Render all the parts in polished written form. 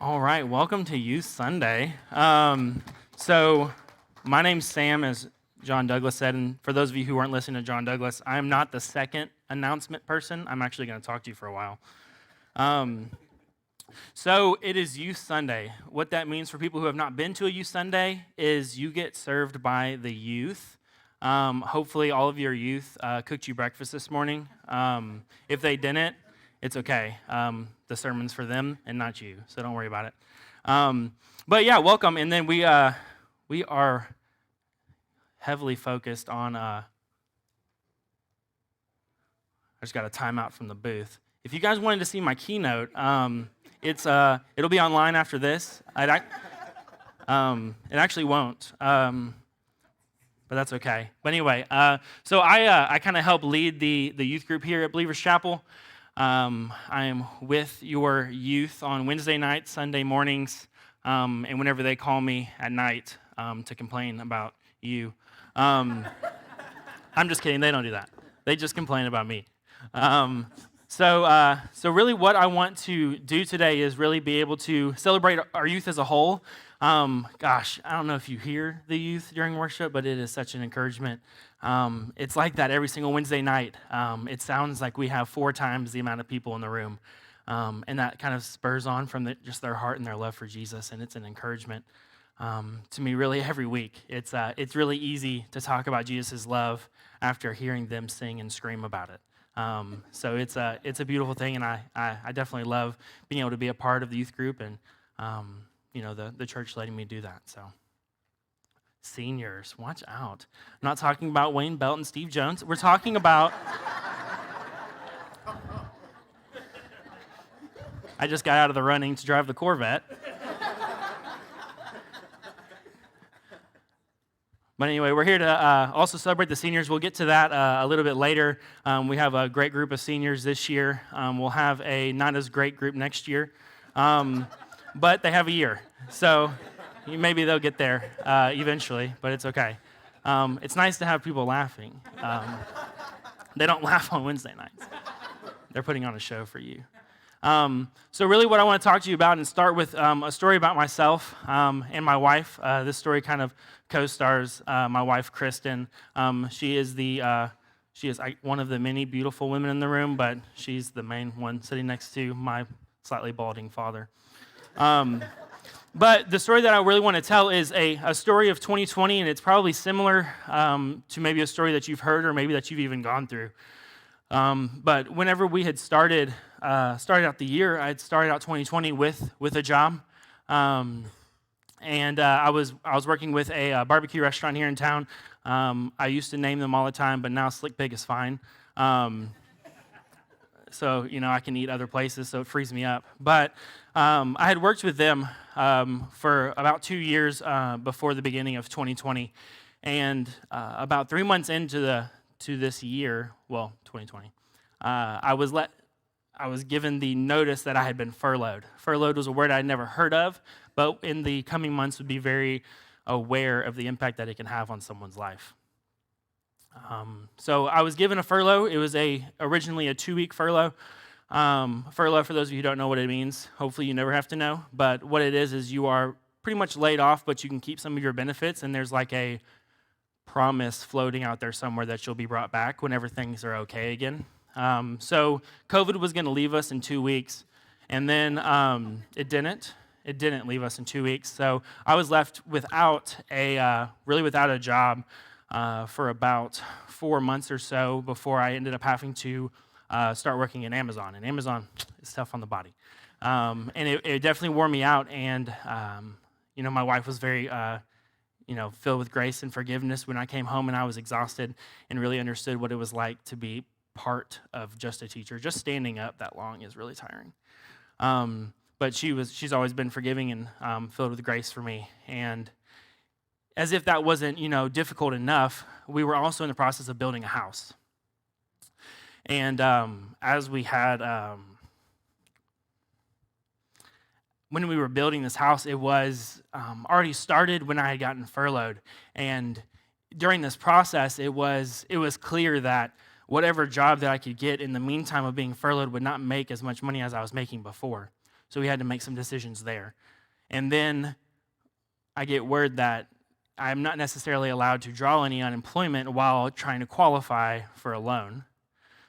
All right, welcome to Youth Sunday. So, my name's Sam, as John Douglas said, and for those of you who weren't listening to John Douglas, I am not the second announcement person. I'm actually going to talk to you for a while. So, it is Youth Sunday. What that means for people who have not been to a Youth Sunday is you get served by the youth. Hopefully, all of your youth cooked you breakfast this morning. If they didn't, it's okay. The sermon's for them and not you, so don't worry about it. But yeah, welcome. And then we are heavily focused on. I just got a timeout from the booth. If you guys wanted to see my keynote, it'll be online after this. It actually won't. But that's okay. But anyway, so I kind of help lead the youth group here at Believers Chapel. I am with your youth on Wednesday nights, Sunday mornings, and whenever they call me at night to complain about you. I'm just kidding. They don't do that. They just complain about me. So really what I want to do today is really be able to celebrate our youth as a whole. Gosh, I don't know if you hear the youth during worship, but it is such an encouragement. It's like that every single Wednesday night. It sounds like we have 4 times the amount of people in the room. And that kind of spurs on from just their heart and their love for Jesus, and it's an encouragement to me really every week. It's really easy to talk about Jesus' love after hearing them sing and scream about it. So it's a beautiful thing, and I definitely love being able to be a part of the youth group and the church letting me do that. So seniors, watch out. I'm not talking about Wayne Belt and Steve Jones. We're talking about I just got out of the running to drive the Corvette. But anyway, we're here to also celebrate the seniors. We'll get to that a little bit later. We have a great group of seniors this year. We'll have a not as great group next year. But they have a year. So maybe they'll get there eventually, but it's okay. It's nice to have people laughing. They don't laugh on Wednesday nights. They're putting on a show for you. So really what I want to talk to you about and start with a story about myself and my wife. This story kind of co-stars my wife, Kristen. She is one of the many beautiful women in the room, but she's the main one sitting next to my slightly balding father. But the story that I really want to tell is a story of 2020, and it's probably similar to maybe a story that you've heard or maybe that you've even gone through. But whenever we had started out the year, I had started out 2020 with a job, and I was working with a barbecue restaurant here in town. I used to name them all the time, but now Slick Pig is fine. So I can eat other places, so it frees me up. But I had worked with them for about 2 years before the beginning of 2020, and about 3 months into this year, 2020, I was given the notice that I had been furloughed. Furloughed was a word I'd never heard of, but in the coming months would be very aware of the impact that it can have on someone's life. So I was given a furlough. It was originally a 2-week furlough. Furlough, for those of you who don't know what it means, hopefully you never have to know, but what it is you are pretty much laid off, but you can keep some of your benefits, and there's like a promise floating out there somewhere that you'll be brought back whenever things are okay again. So COVID was going to leave us in 2 weeks, and then it didn't. It didn't leave us in 2 weeks. So I was left without a job for about 4 months or so before I ended up having to start working at Amazon. And Amazon is tough on the body, and it definitely wore me out. And my wife was very filled with grace and forgiveness when I came home and I was exhausted and really understood what it was like to be part of just a teacher. Just standing up that long is really tiring. But she's always been forgiving and filled with grace for me. And as if that wasn't, difficult enough, we were also in the process of building a house. And as we had, when we were building this house, it was already started when I had gotten furloughed. And during this process, it was clear that whatever job that I could get in the meantime of being furloughed would not make as much money as I was making before. So we had to make some decisions there. And then I get word that I'm not necessarily allowed to draw any unemployment while trying to qualify for a loan.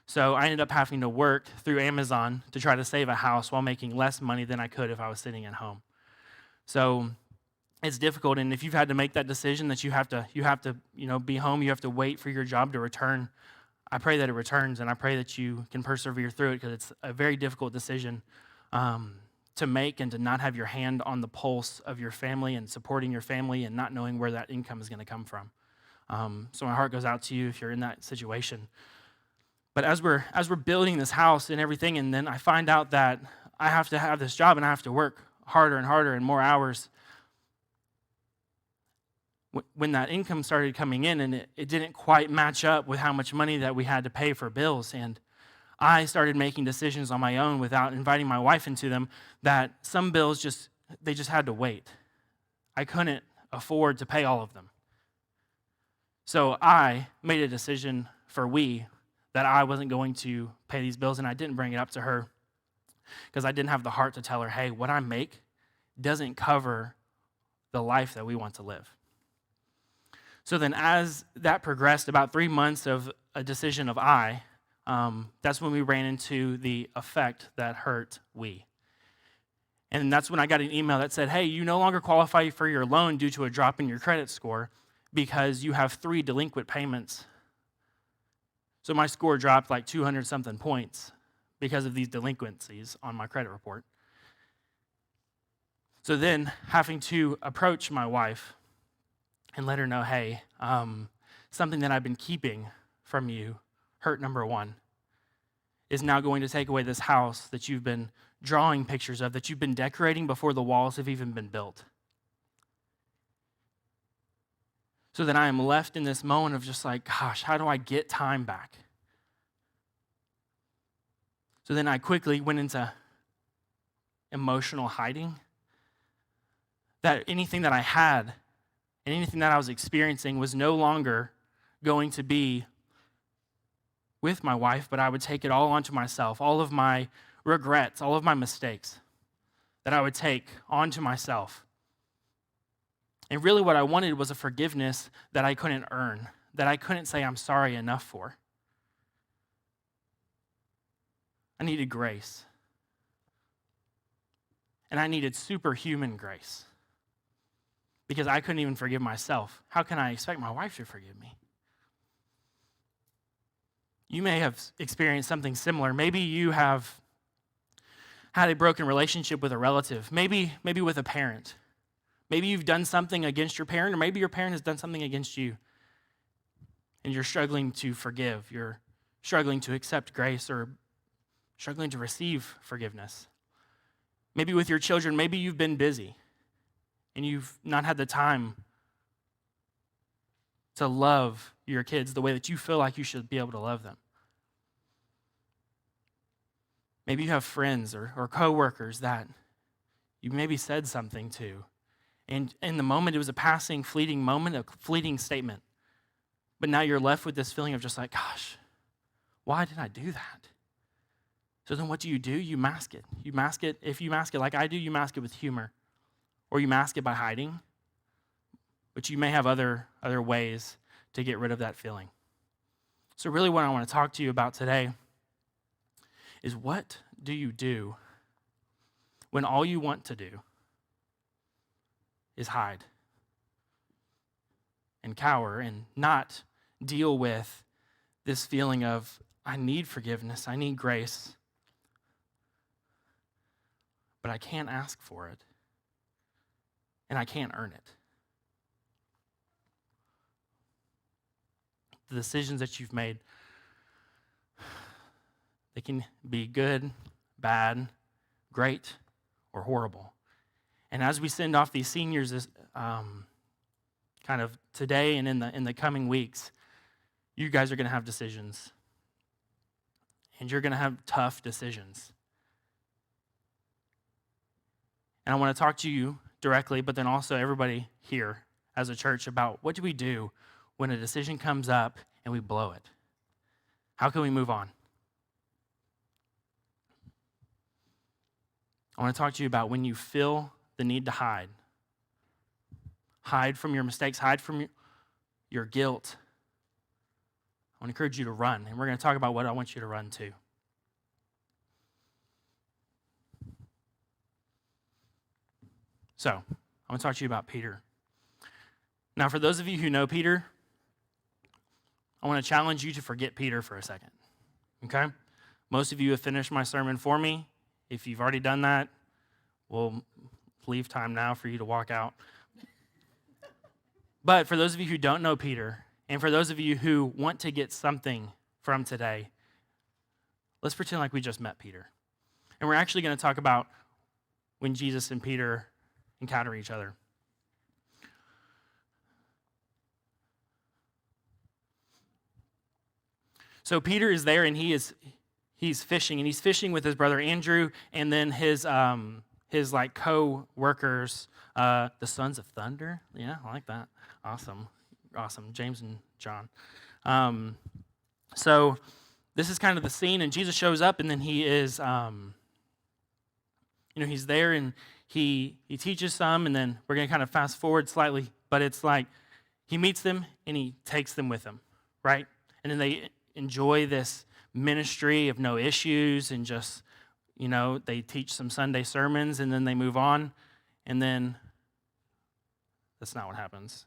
So I ended up having to work through Amazon to try to save a house while making less money than I could if I was sitting at home. So it's difficult, and if you've had to make that decision that you have to be home, you have to wait for your job to return, I pray that it returns, and I pray that you can persevere through it, because it's a very difficult decision to make, and to not have your hand on the pulse of your family and supporting your family and not knowing where that income is going to come from. So my heart goes out to you if you're in that situation. But as we're building this house and everything, and then I find out that I have to have this job and I have to work harder and harder and more hours. When that income started coming in, and it didn't quite match up with how much money that we had to pay for bills, and I started making decisions on my own without inviting my wife into them, that some bills just had to wait. I couldn't afford to pay all of them. So I made a decision that I wasn't going to pay these bills, and I didn't bring it up to her because I didn't have the heart to tell her, hey, what I make doesn't cover the life that we want to live. So then as that progressed, about 3 months of a decision of that's when we ran into the effect that hurt we. And that's when I got an email that said, hey, you no longer qualify for your loan due to a drop in your credit score because you have 3 delinquent payments. So my score dropped like 200-something points because of these delinquencies on my credit report. So then having to approach my wife and let her know, hey, something that I've been keeping from you, hurt number 1, is now going to take away this house that you've been drawing pictures of, that you've been decorating before the walls have even been built. So then I am left in this moment of just like, gosh, how do I get time back? So then I quickly went into emotional hiding. That anything that I had and anything that I was experiencing was no longer going to be with my wife, but I would take it all onto myself, all of my regrets, all of my mistakes that I would take onto myself. And really what I wanted was a forgiveness that I couldn't earn, that I couldn't say I'm sorry enough for. I needed grace. And I needed superhuman grace, because I couldn't even forgive myself. How can I expect my wife to forgive me? You may have experienced something similar. Maybe you have had a broken relationship with a relative, maybe with a parent. Maybe you've done something against your parent, or maybe your parent has done something against you, and you're struggling to forgive. You're struggling to accept grace, or struggling to receive forgiveness. Maybe with your children, maybe you've been busy and you've not had the time to love your kids the way that you feel like you should be able to love them. Maybe you have friends or coworkers that you maybe said something to, and in the moment it was a passing, fleeting moment, a fleeting statement. But now you're left with this feeling of just like, gosh, why did I do that? So then what do? You mask it. You mask it. If you mask it like I do, you mask it with humor, or you mask it by hiding. But you may have other ways to get rid of that feeling. So really what I want to talk to you about today is, what do you do when all you want to do is hide and cower and not deal with this feeling of, I need forgiveness, I need grace, but I can't ask for it, and I can't earn it. The decisions that you've made, they can be good, bad, great, or horrible. And as we send off these seniors this, kind of today and in the coming weeks, you guys are going to have decisions. And you're going to have tough decisions. And I want to talk to you directly, but then also everybody here as a church, about what do we do when a decision comes up and we blow it? How can we move on? I want to talk to you about when you feel the need to hide. Hide from your mistakes, hide from your guilt. I want to encourage you to run, and we're going to talk about what I want you to run to. So, I want to talk to you about Peter. Now, for those of you who know Peter, I want to challenge you to forget Peter for a second, okay? Most of you have finished my sermon for me. If you've already done that, we'll leave time now for you to walk out. But for those of you who don't know Peter, and for those of you who want to get something from today, let's pretend like we just met Peter. And we're actually going to talk about when Jesus and Peter encounter each other. So Peter is there, and he's fishing, and he's fishing with his brother Andrew, and then his like co-workers, the Sons of Thunder. Yeah, I like that. Awesome, James and John. So this is kind of the scene, and Jesus shows up, and then he is, he's there, and he teaches some, and then we're going to kind of fast forward slightly, but it's like he meets them, and he takes them with him, right? And then they enjoy this ministry of no issues, and just, they teach some Sunday sermons, and then they move on, and then that's not what happens.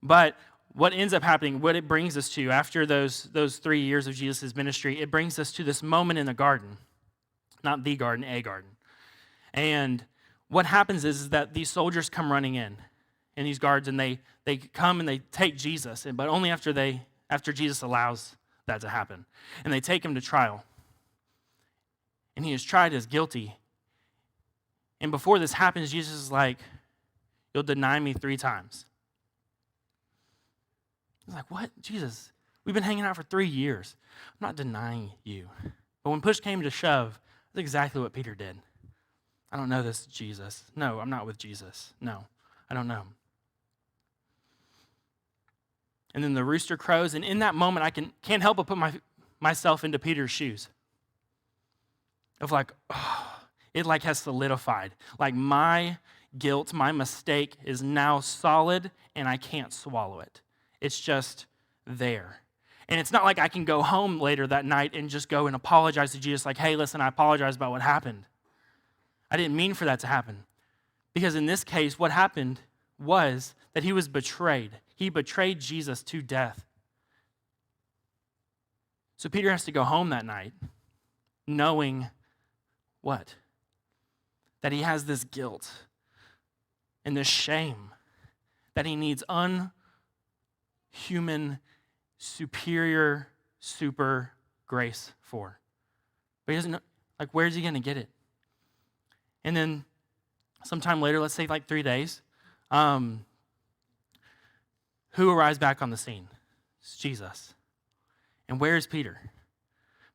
But what ends up happening, what it brings us to after those 3 years of Jesus' ministry, it brings us to this moment in the garden. Not the garden, a garden. And what happens is that these soldiers come running in these guards, and they come and they take Jesus, but only after Jesus allows that to happen. And they take him to trial. And he is tried as guilty. And before this happens, Jesus is like, "You'll deny me 3 times." He's like, "What? Jesus, we've been hanging out for 3 years. I'm not denying you." But when push came to shove, that's exactly what Peter did. "I don't know this Jesus. No, I'm not with Jesus. No, I don't know." And then the rooster crows, and in that moment, I can't help but put myself into Peter's shoes. Of like, it like has solidified. Like my guilt, my mistake is now solid, and I can't swallow it. It's just there. And it's not like I can go home later that night and just go and apologize to Jesus, like, "Hey, listen, I apologize about what happened. I didn't mean for that to happen." Because in this case, what happened was that he was betrayed. He betrayed Jesus to death. So Peter has to go home that night knowing what? That he has this guilt and this shame that he needs unhuman, superior, super grace for. But he doesn't know, like, where's he going to get it? And then sometime later, let's say like 3 days, who arrives back on the scene? It's Jesus. And where is Peter?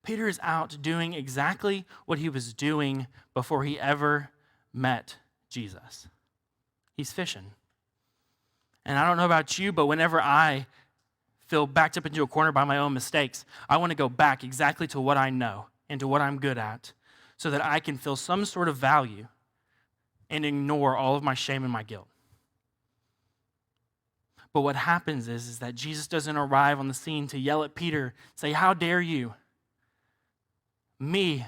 Peter is out doing exactly what he was doing before he ever met Jesus. He's fishing. And I don't know about you, but whenever I feel backed up into a corner by my own mistakes, I want to go back exactly to what I know and to what I'm good at so that I can feel some sort of value and ignore all of my shame and my guilt. But what happens is that Jesus doesn't arrive on the scene to yell at Peter, say, "How dare you? Me,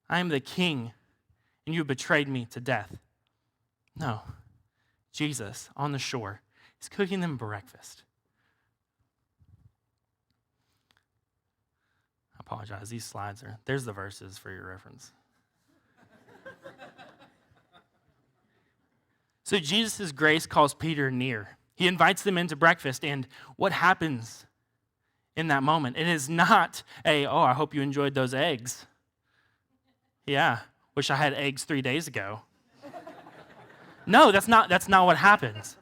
I am the king, and you have betrayed me to death." No, Jesus on the shore is cooking them breakfast. I apologize, these slides there's the verses for your reference. So Jesus' grace calls Peter near. He invites them into breakfast, and what happens in that moment? It is not I hope you enjoyed those eggs. Yeah, wish I had eggs 3 days ago. No, that's not what happens.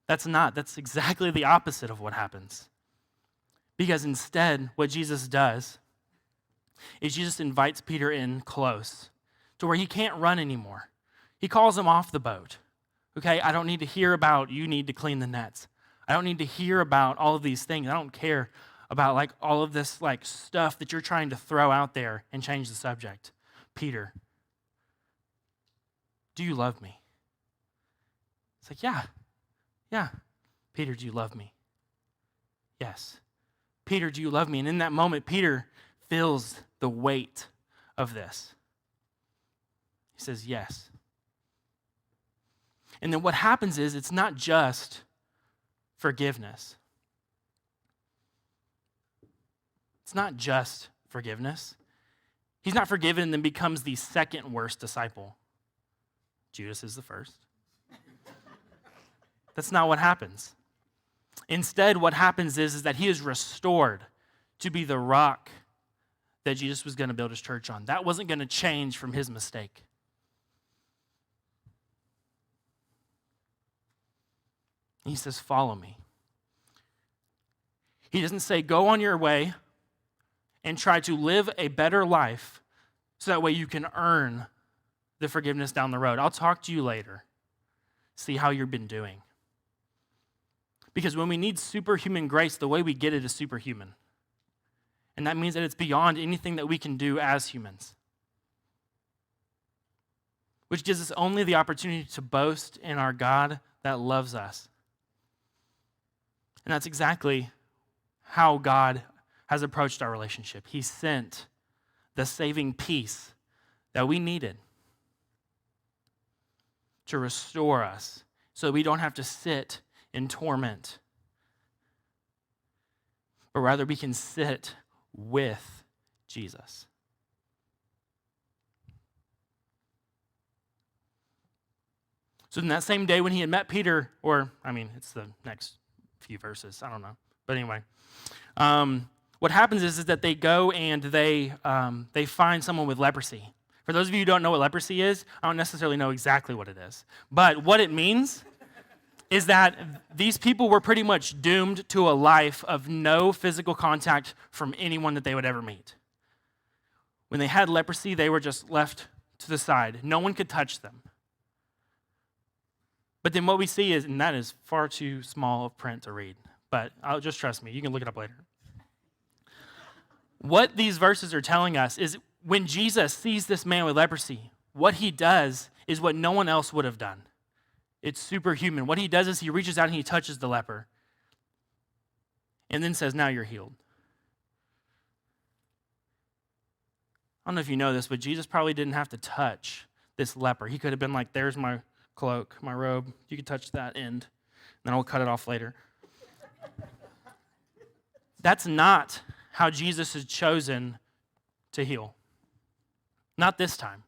That's exactly the opposite of what happens. Because instead, what Jesus does is Jesus invites Peter in close to where he can't run anymore. He calls him off the boat. Okay, I don't need to hear about you need to clean the nets. I don't need to hear about all of these things. I don't care about like all of this like stuff that you're trying to throw out there and change the subject. Peter, do you love me? It's like, yeah. Peter, do you love me? Yes. Peter, do you love me? And in that moment, Peter feels the weight of this. He says, yes. And then what happens is it's not just forgiveness. It's not just forgiveness. He's not forgiven and then becomes the second worst disciple. Judas is the first. That's not what happens. Instead, what happens is that he is restored to be the rock that Jesus was going to build his church on. That wasn't going to change from his mistake. He says, follow me. He doesn't say, go on your way and try to live a better life so that way you can earn the forgiveness down the road. I'll talk to you later. See how you've been doing. Because when we need superhuman grace, the way we get it is superhuman. And that means that it's beyond anything that we can do as humans. Which gives us only the opportunity to boast in our God that loves us. And that's exactly how God has approached our relationship. He sent the saving peace that we needed to restore us so we don't have to sit in torment, but rather we can sit with Jesus. So in that same day when he had met Peter, it's the next few verses, I don't know. But anyway, what happens is that they go and they find someone with leprosy. For those of you who don't know what leprosy is, I don't necessarily know exactly what it is. But what it means is that these people were pretty much doomed to a life of no physical contact from anyone that they would ever meet. When they had leprosy, they were just left to the side. No one could touch them. But then what we see is, and that is far too small of print to read, but just trust me, you can look it up later. What these verses are telling us is when Jesus sees this man with leprosy, what he does is what no one else would have done. It's superhuman. What he does is he reaches out and he touches the leper and then says, now you're healed. I don't know if you know this, but Jesus probably didn't have to touch this leper. He could have been like, there's my cloak, my robe. You can touch that end, then I'll cut it off later. That's not how Jesus has chosen to heal. Not this time.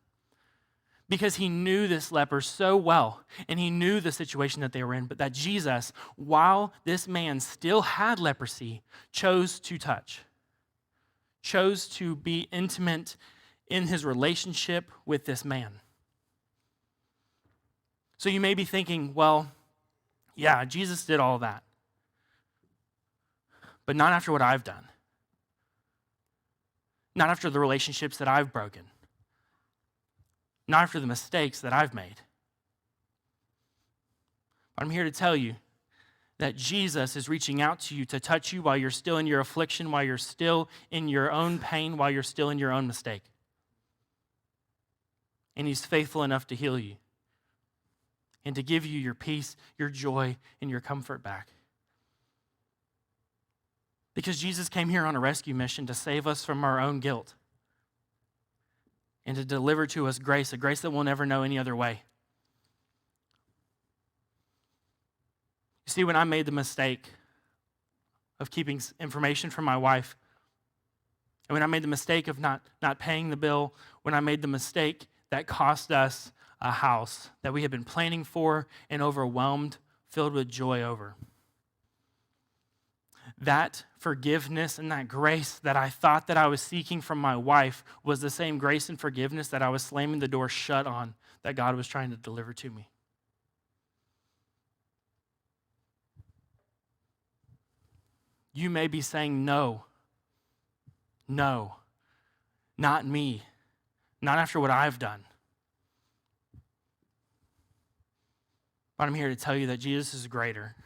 Because he knew this leper so well, and he knew the situation that they were in, but that Jesus, while this man still had leprosy, chose to touch, chose to be intimate in his relationship with this man. So you may be thinking, well, yeah, Jesus did all that, but not after what I've done. Not after the relationships that I've broken. Not after the mistakes that I've made. But I'm here to tell you that Jesus is reaching out to you to touch you while you're still in your affliction, while you're still in your own pain, while you're still in your own mistake. And he's faithful enough to heal you and to give you your peace, your joy, and your comfort back. Because Jesus came here on a rescue mission to save us from our own guilt and to deliver to us grace, a grace that we'll never know any other way. You see, when I made the mistake of keeping information from my wife, and when I made the mistake of not paying the bill, when I made the mistake that cost us a house that we had been planning for and overwhelmed, filled with joy over, that forgiveness and that grace that I thought that I was seeking from my wife was the same grace and forgiveness that I was slamming the door shut on that God was trying to deliver to me. You may be saying, no, not me, not after what I've done. But I'm here to tell you that Jesus is greater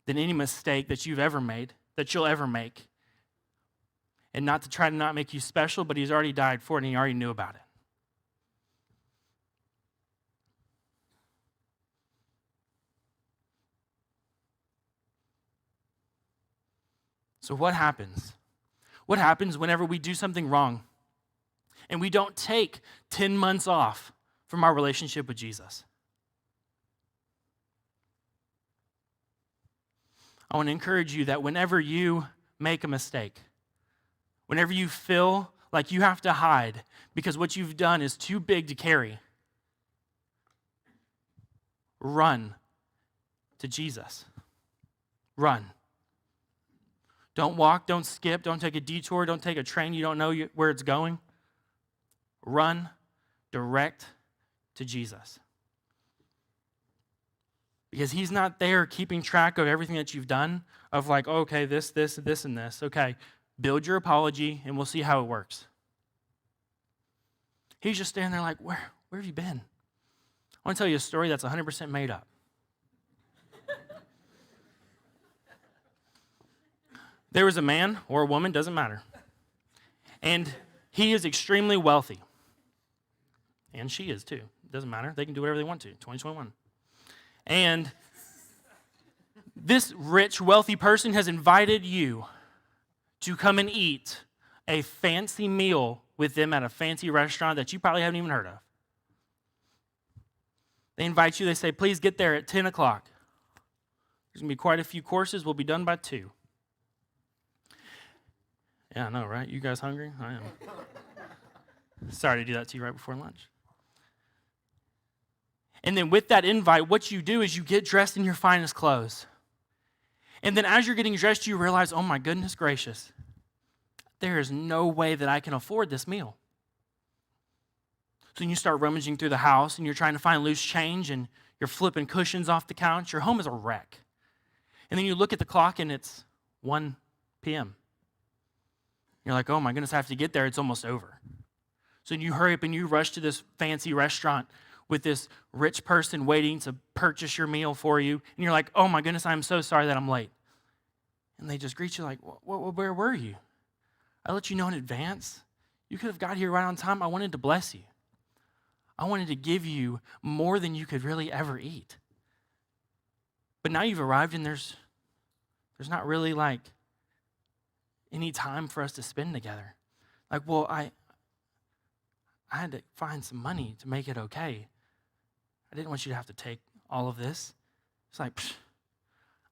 than any mistake that you've ever made, that you'll ever make. and not to try to not make you special, but he's already died for it and he already knew about it. So what happens? What happens whenever we do something wrong and we don't take 10 months off from our relationship with Jesus? I want to encourage you that whenever you make a mistake, whenever you feel like you have to hide because what you've done is too big to carry, run to Jesus. Run. Don't walk, don't skip, don't take a detour, don't take a train you don't know where it's going. Run direct to Jesus. Because he's not there keeping track of everything that you've done, of like, okay, this, and this. Okay, build your apology and we'll see how it works. He's just standing there like, where have you been? I want to tell you a story that's 100% made up. There was a man or a woman, doesn't matter, and he is extremely wealthy. And she is too. Doesn't matter. They can do whatever they want to. 2021. And this rich, wealthy person has invited you to come and eat a fancy meal with them at a fancy restaurant that you probably haven't even heard of. They invite you. They say, please get there at 10 o'clock. There's going to be quite a few courses. We'll be done by 2. Yeah, I know, right? You guys hungry? I am. Sorry to do that to you right before lunch. And then with that invite, what you do is you get dressed in your finest clothes. And then as you're getting dressed, you realize, oh my goodness gracious, there is no way that I can afford this meal. So you start rummaging through the house and you're trying to find loose change and you're flipping cushions off the couch. Your home is a wreck. And then you look at the clock and it's 1 p.m. You're like, oh my goodness, I have to get there. It's almost over. So you hurry up and you rush to this fancy restaurant with this rich person waiting to purchase your meal for you. And you're like, oh my goodness, I'm so sorry that I'm late. And they just greet you like, where were you? I let you know in advance. You could have got here right on time. I wanted to bless you. I wanted to give you more than you could really ever eat. But now you've arrived and there's not really like any time for us to spend together. Like, well, I had to find some money to make it okay. I didn't want you to have to take all of this. It's like,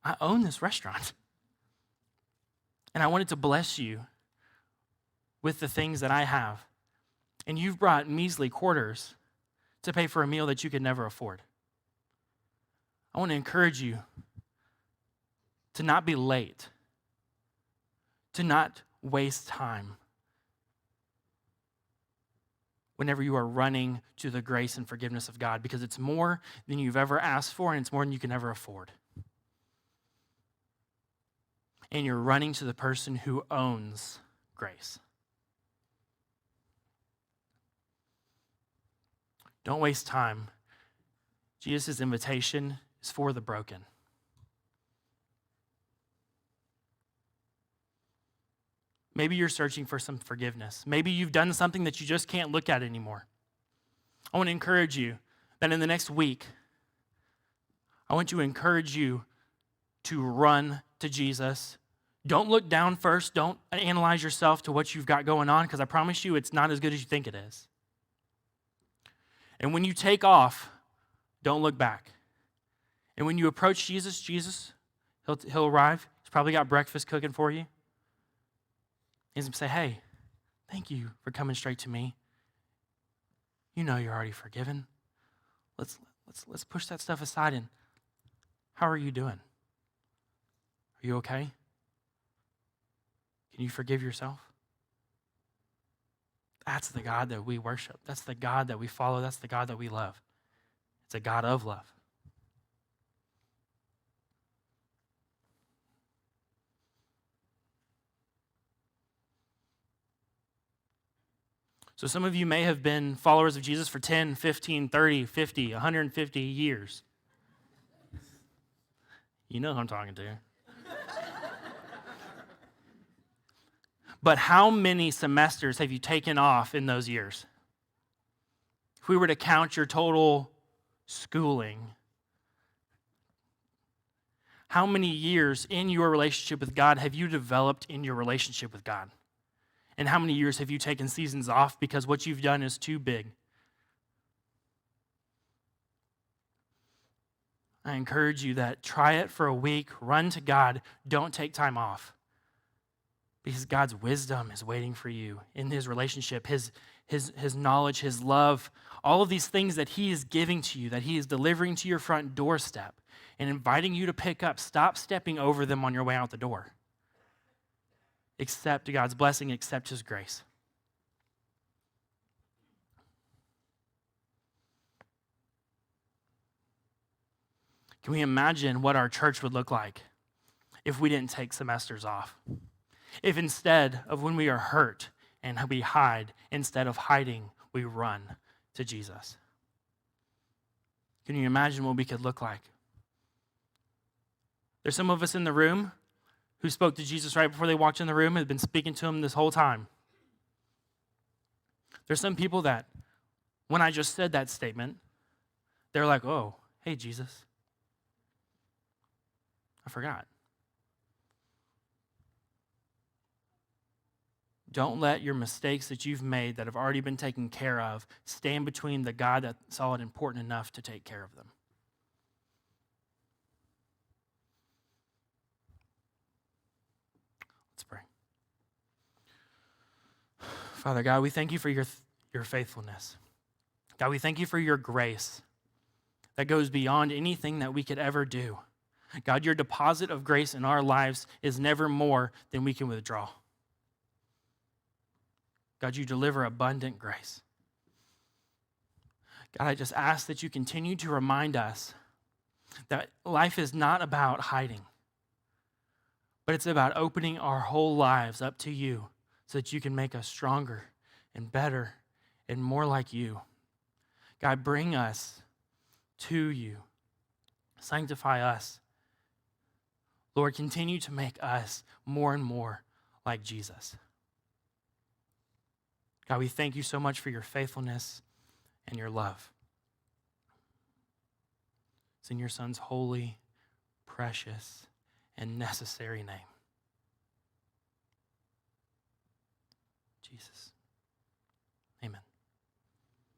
I own this restaurant. And I wanted to bless you with the things that I have. And you've brought measly quarters to pay for a meal that you could never afford. I want to encourage you to not be late, to not waste time whenever you are running to the grace and forgiveness of God, because it's more than you've ever asked for and it's more than you can ever afford. And you're running to the person who owns grace. Don't waste time. Jesus' invitation is for the broken. Maybe you're searching for some forgiveness. Maybe you've done something that you just can't look at anymore. I want to encourage you that in the next week, I want to encourage you to run to Jesus. Don't look down first. Don't analyze yourself to what you've got going on, because I promise you it's not as good as you think it is. And when you take off, don't look back. And when you approach Jesus, he'll arrive. He's probably got breakfast cooking for you. He's going to say, hey, thank you for coming straight to me. You know you're already forgiven. Let's push that stuff aside. And how are you doing? Are you okay? Can you forgive yourself? That's the God that we worship. That's the God that we follow. That's the God that we love. It's a God of love. So some of you may have been followers of Jesus for 10, 15, 30, 50, 150 years. You know who I'm talking to. But how many semesters have you taken off in those years? If we were to count your total schooling, how many years in your relationship with God have you developed in your relationship with God? And how many years have you taken seasons off because what you've done is too big? I encourage you that try it for a week, run to God, don't take time off. Because God's wisdom is waiting for you in his relationship, his knowledge, his love, all of these things that he is giving to you, that he is delivering to your front doorstep and inviting you to pick up. Stop stepping over them on your way out the door. Accept God's blessing, accept his grace. Can we imagine what our church would look like if we didn't take semesters off? If instead of when we are hurt and we hide, instead of hiding, we run to Jesus? Can you imagine what we could look like? There's some of us in the room who spoke to Jesus right before they walked in the room and have been speaking to him this whole time. There's some people that, when I just said that statement, they're like, oh, hey, Jesus, I forgot. Don't let your mistakes that you've made that have already been taken care of stand between the God that saw it important enough to take care of them. Let's pray. Father God, we thank you for your faithfulness. God, we thank you for your grace that goes beyond anything that we could ever do. God, your deposit of grace in our lives is never more than we can withdraw. God, you deliver abundant grace. God, I just ask that you continue to remind us that life is not about hiding, but it's about opening our whole lives up to you so that you can make us stronger and better and more like you. God, bring us to you. Sanctify us. Lord, continue to make us more and more like Jesus. God, we thank you so much for your faithfulness and your love. It's in your Son's holy, precious, and necessary name. Jesus.